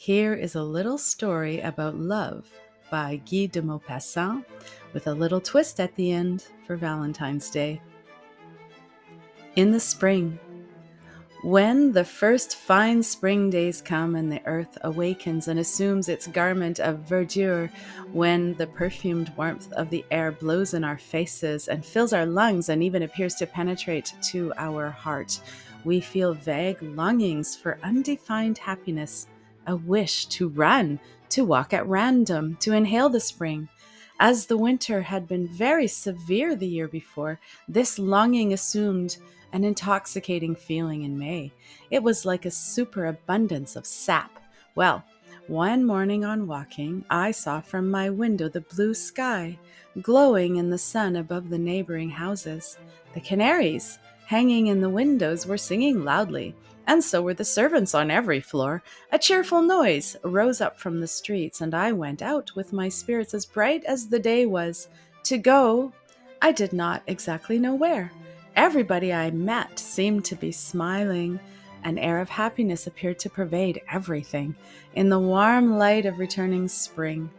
Here is a little story about love by Guy de Maupassant with a little twist at the end for Valentine's Day. In the spring, when the first fine spring days come and the earth awakens and assumes its garment of verdure, when the perfumed warmth of the air blows in our faces and fills our lungs and even appears to penetrate to our heart, we feel vague longings for undefined happiness, a wish to run, to walk at random, to inhale the spring. As the winter had been very severe the year before, this longing assumed an intoxicating feeling in May. It was like a superabundance of sap. Well, one morning on walking, I saw from my window the blue sky, glowing in the sun above the neighboring houses. The canaries, hanging in the windows, were singing loudly, and so were the servants on every floor. A cheerful noise rose up from the streets, and I went out with my spirits as bright as the day was, to go, I did not exactly know where. Everybody I met seemed to be smiling. An air of happiness appeared to pervade everything in the warm light of returning spring.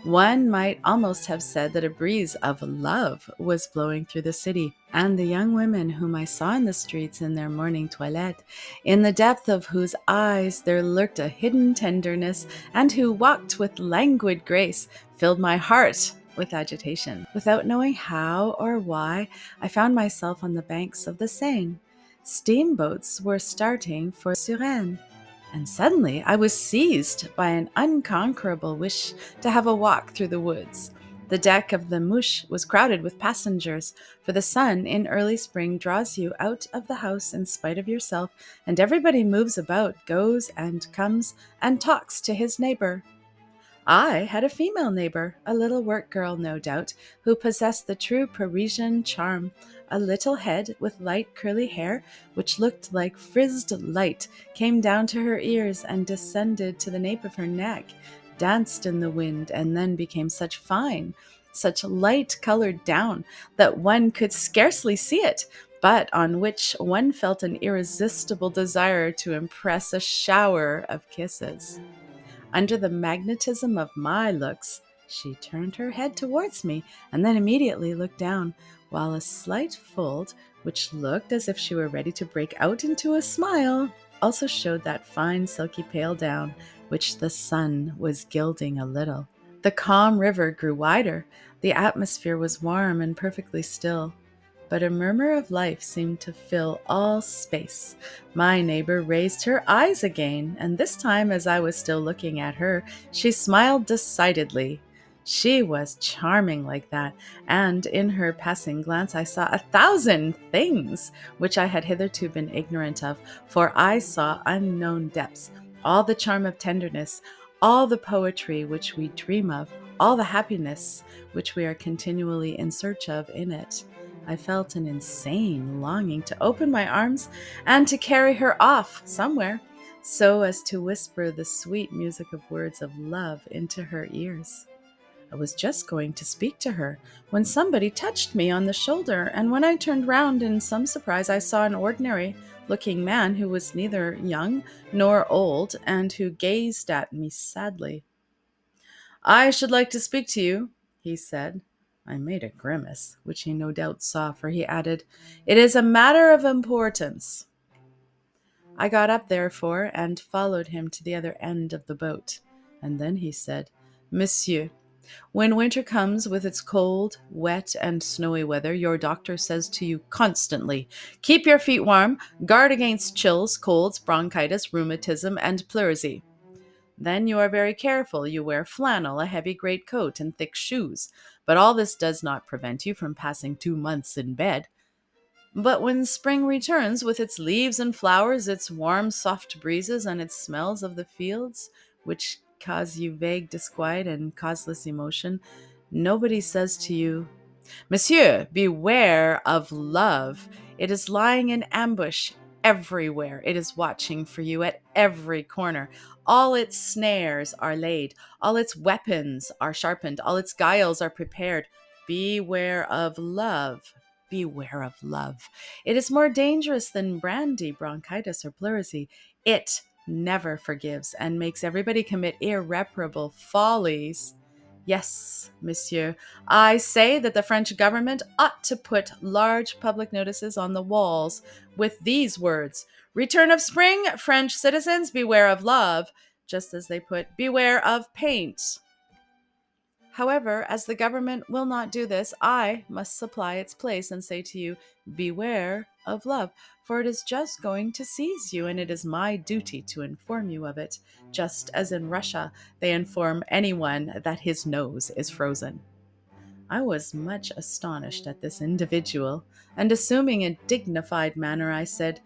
One might almost have said that a breeze of love was blowing through the city, and the young women whom I saw in the streets in their morning toilette, in the depth of whose eyes there lurked a hidden tenderness, and who walked with languid grace, filled my heart with agitation. Without knowing how or why, I found myself on the banks of the Seine. Steamboats were starting for Suresnes, and suddenly I was seized by an unconquerable wish to have a walk through the woods. The deck of the Mouche was crowded with passengers, for the sun in early spring draws you out of the house in spite of yourself, and everybody moves about, goes and comes, and talks to his neighbor. I had a female neighbor, a little work girl, no doubt, who possessed the true Parisian charm. A little head with light curly hair, which looked like frizzed light, came down to her ears and descended to the nape of her neck, danced in the wind, and then became such light-colored down that one could scarcely see it, but on which one felt an irresistible desire to impress a shower of kisses. Under the magnetism of my looks, she turned her head towards me and then immediately looked down, while a slight fold, which looked as if she were ready to break out into a smile, also showed that fine silky pale down which the sun was gilding a little. The calm river grew wider. The atmosphere was warm and perfectly still, but a murmur of life seemed to fill all space. My neighbor raised her eyes again, and this time, as I was still looking at her, she smiled decidedly. She was charming like that, and in her passing glance I saw 1,000 things which I had hitherto been ignorant of, for I saw unknown depths, all the charm of tenderness, all the poetry which we dream of, all the happiness which we are continually in search of in it. I felt an insane longing to open my arms and to carry her off somewhere, so as to whisper the sweet music of words of love into her ears. I was just going to speak to her when somebody touched me on the shoulder, and when I turned round in some surprise, I saw an ordinary-looking man who was neither young nor old, and who gazed at me sadly. "I should like to speak to you," he said. I made a grimace, which he no doubt saw, for he added, "It is a matter of importance." I got up, therefore, and followed him to the other end of the boat. And then he said, "Monsieur, when winter comes with its cold, wet, and snowy weather, your doctor says to you constantly, 'Keep your feet warm, guard against chills, colds, bronchitis, rheumatism, and pleurisy.' Then you are very careful. You wear flannel, a heavy greatcoat, and thick shoes. But all this does not prevent you from passing 2 months in bed. But when spring returns with its leaves and flowers, its warm, soft breezes, and its smells of the fields, which cause you vague disquiet and causeless emotion, nobody says to you, 'Monsieur, beware of love. It is lying in ambush everywhere. It is watching for you at every corner. All its snares are laid. All its weapons are sharpened. All its guiles are prepared. Beware of love. Beware of love. It is more dangerous than brandy, bronchitis, or pleurisy. It never forgives and makes everybody commit irreparable follies. Yes, monsieur, I say that the French government ought to put large public notices on the walls with these words: Return of spring, French citizens, beware of love, just as they put beware of paint. However, as the government will not do this, I must supply its place and say to you, beware of love, for it is just going to seize you, and it is my duty to inform you of it, just as in Russia they inform anyone that his nose is frozen. I was much astonished at this individual, and assuming a dignified manner, I said,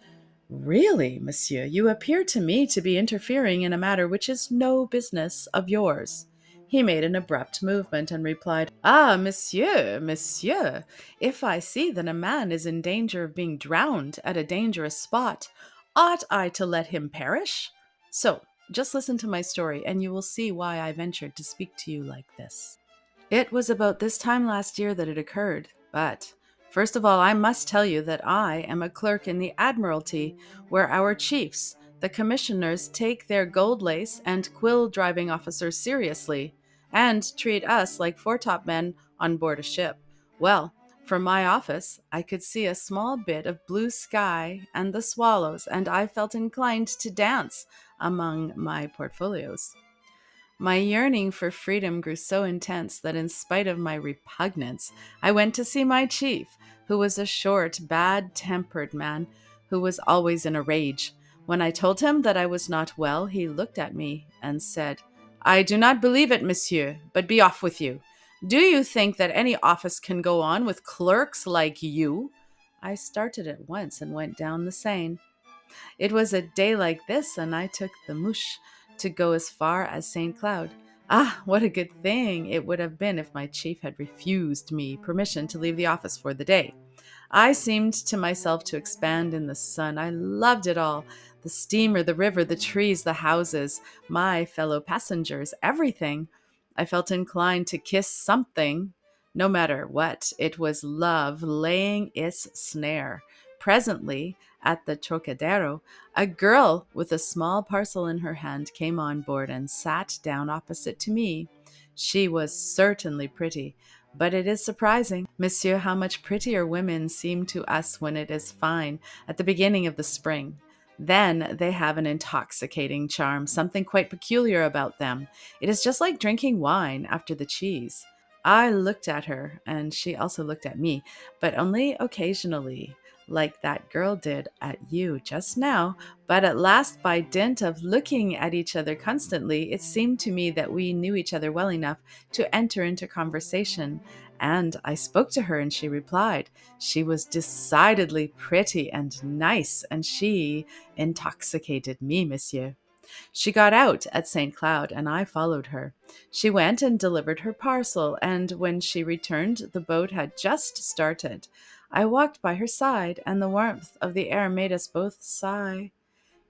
Really, monsieur, you appear to me to be interfering in a matter which is no business of yours. He made an abrupt movement and replied, Ah, monsieur, if I see that a man is in danger of being drowned at a dangerous spot, ought I to let him perish? So, just listen to my story, and you will see why I ventured to speak to you like this. It was about this time last year that it occurred, but first of all, I must tell you that I am a clerk in the Admiralty, where our chiefs, the commissioners, take their gold lace and quill driving officers seriously, and treat us like foretop men on board a ship. Well, from my office, I could see a small bit of blue sky and the swallows, and I felt inclined to dance among my portfolios. My yearning for freedom grew so intense that in spite of my repugnance, I went to see my chief, who was a short, bad-tempered man who was always in a rage. When I told him that I was not well, he looked at me and said, I do not believe it, monsieur, but be off with you. Do you think that any office can go on with clerks like you? I started at once and went down the Seine. It was a day like this, and I took the mouche to go as far as St. Cloud. Ah, what a good thing it would have been if my chief had refused me permission to leave the office for the day. I seemed to myself to expand in the sun. I loved it all: the steamer, the river, the trees, the houses, my fellow passengers, everything. I felt inclined to kiss something. No matter what, it was love laying its snare. Presently, at the Trocadero, a girl with a small parcel in her hand came on board and sat down opposite to me. She was certainly pretty, but it is surprising, monsieur, how much prettier women seem to us when it is fine at the beginning of the spring. Then they have an intoxicating charm, something quite peculiar about them. It is just like drinking wine after the cheese. I looked at her, and she also looked at me, but only occasionally, like that girl did at you just now. But at last, by dint of looking at each other constantly, it seemed to me that we knew each other well enough to enter into conversation, and I spoke to her, and she replied. She was decidedly pretty and nice, and she intoxicated me, monsieur. She got out at St. Cloud, and I followed her. She went and delivered her parcel, and when she returned, the boat had just started. I walked by her side, and the warmth of the air made us both sigh.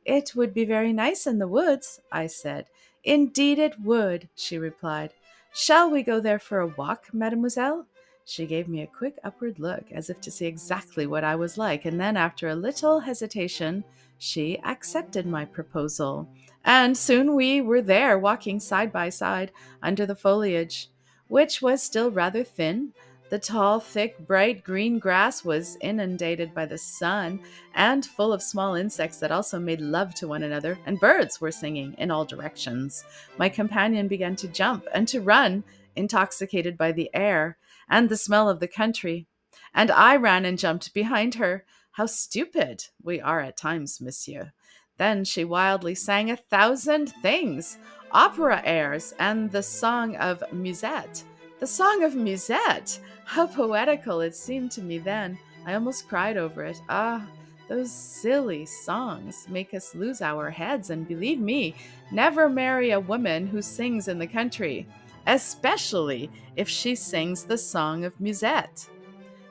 It would be very nice in the woods, I said. Indeed it would, she replied. Shall we go there for a walk, mademoiselle? She gave me a quick upward look, as if to see exactly what I was like, and then, after a little hesitation, she accepted my proposal. And soon we were there, walking side by side under the foliage, which was still rather thin. The tall, thick, bright green grass was inundated by the sun and full of small insects that also made love to one another, and birds were singing in all directions. My companion began to jump and to run, intoxicated by the air and the smell of the country, and I ran and jumped behind her. How stupid we are at times, monsieur. Then she wildly sang 1,000 things, opera airs, and the song of Musette. The song of Musette! How poetical it seemed to me then. I almost cried over it. Ah, those silly songs make us lose our heads, and believe me, never marry a woman who sings in the country, especially if she sings the song of Musette.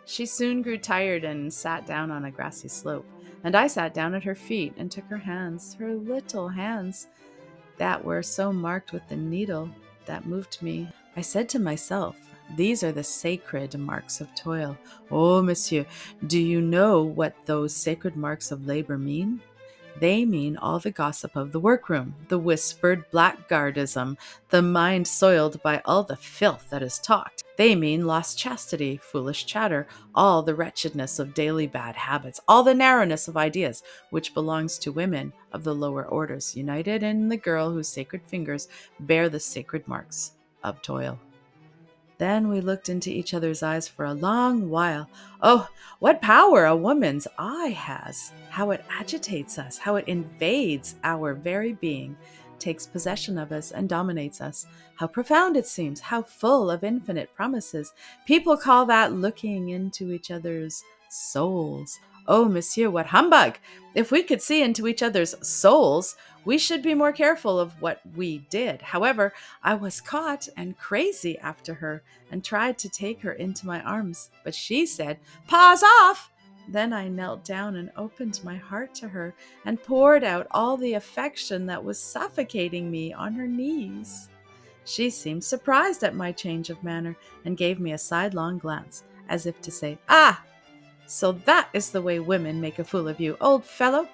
She soon grew tired and sat down on a grassy slope, and I sat down at her feet and took her hands, her little hands that were so marked with the needle that moved me. I said to myself, these are the sacred marks of toil. Oh, monsieur, do you know what those sacred marks of labor mean? They mean all the gossip of the workroom, the whispered blackguardism, the mind soiled by all the filth that is talked. They mean lost chastity, foolish chatter, all the wretchedness of daily bad habits, all the narrowness of ideas, which belongs to women of the lower orders, united in the girl whose sacred fingers bear the sacred marks of toil. Then we looked into each other's eyes for a long while. Oh, what power a woman's eye has! How it agitates us, how it invades our very being, takes possession of us and dominates us. How profound it seems, how full of infinite promises. People call that looking into each other's souls. Oh, monsieur, what humbug! If we could see into each other's souls, we should be more careful of what we did. However, I was caught and crazy after her and tried to take her into my arms, but she said, "Paws off!" Then I knelt down and opened my heart to her and poured out all the affection that was suffocating me on her knees. She seemed surprised at my change of manner and gave me a sidelong glance, as if to say, "Ah, so that is the way women make a fool of you, old fellow.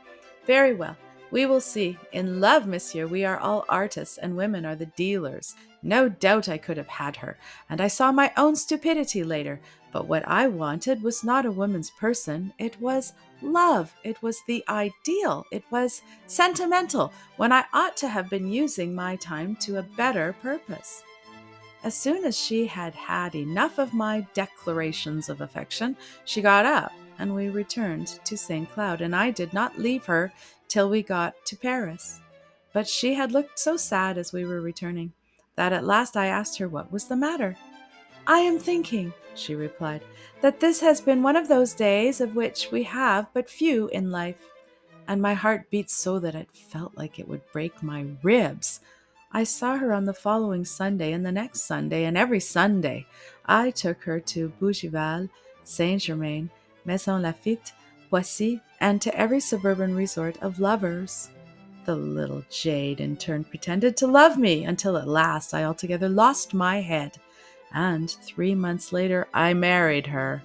Very well. We will see. In love, monsieur, we are all artists, and women are the dealers. No doubt I could have had her, and I saw my own stupidity later. But what I wanted was not a woman's person. It was love. It was the ideal. It was sentimental, when I ought to have been using my time to a better purpose." As soon as she had had enough of my declarations of affection, she got up, and we returned to St. Cloud, and I did not leave her till we got to Paris. But she had looked so sad as we were returning, that at last I asked her what was the matter. "I am thinking," she replied, "that this has been one of those days of which we have but few in life." And my heart beat so that it felt like it would break my ribs. I saw her on the following Sunday, and the next Sunday, and every Sunday. I took her to Bougival, Saint-Germain, Maison Lafitte, Poissy, and to every suburban resort of lovers. The little jade in turn pretended to love me, until at last I altogether lost my head, and 3 months later I married her.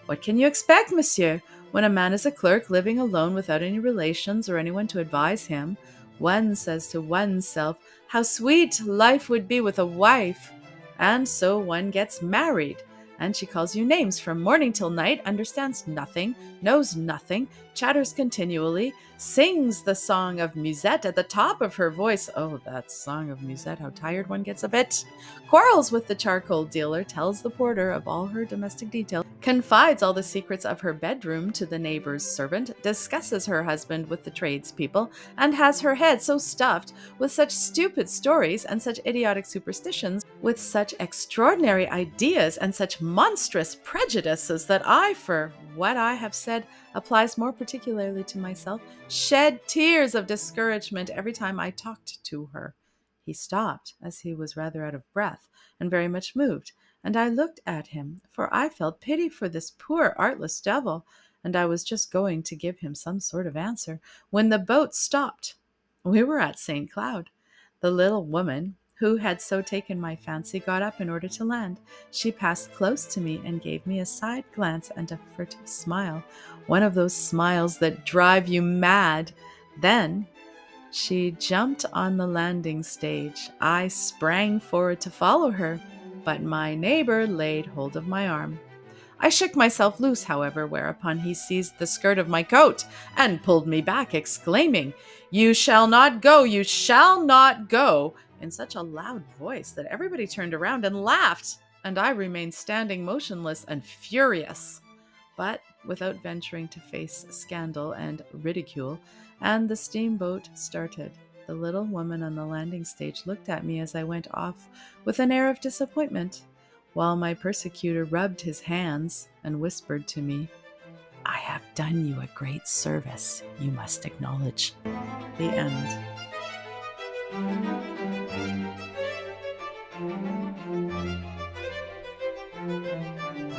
What can you expect, monsieur, when a man is a clerk living alone without any relations or anyone to advise him? One says to oneself, how sweet life would be with a wife. And so one gets married, and she calls you names from morning till night, understands nothing, knows nothing, chatters continually, sings the song of Musette at the top of her voice. Oh, that song of Musette, how tired one gets of it. Quarrels with the charcoal dealer, tells the porter of all her domestic details, confides all the secrets of her bedroom to the neighbor's servant, discusses her husband with the tradespeople, and has her head so stuffed with such stupid stories and such idiotic superstitions, with such extraordinary ideas and such monstrous prejudices, that I, for what I have said applies more particularly to myself, shed tears of discouragement every time I talked to her. He stopped, as he was rather out of breath and very much moved, and I looked at him, for I felt pity for this poor artless devil, and I was just going to give him some sort of answer, when the boat stopped. We were at St. Cloud. The little woman, who had so taken my fancy, got up in order to land. She passed close to me and gave me a side glance and a furtive smile, one of those smiles that drive you mad. Then she jumped on the landing stage. I sprang forward to follow her, but my neighbor laid hold of my arm. I shook myself loose, however, whereupon he seized the skirt of my coat and pulled me back, exclaiming, "You shall not go, you shall not go," in such a loud voice that everybody turned around and laughed, and I remained standing motionless and furious, but without venturing to face scandal and ridicule, and the steamboat started. The little woman on the landing stage looked at me as I went off with an air of disappointment, while my persecutor rubbed his hands and whispered to me, "I have done you a great service, you must acknowledge." The end.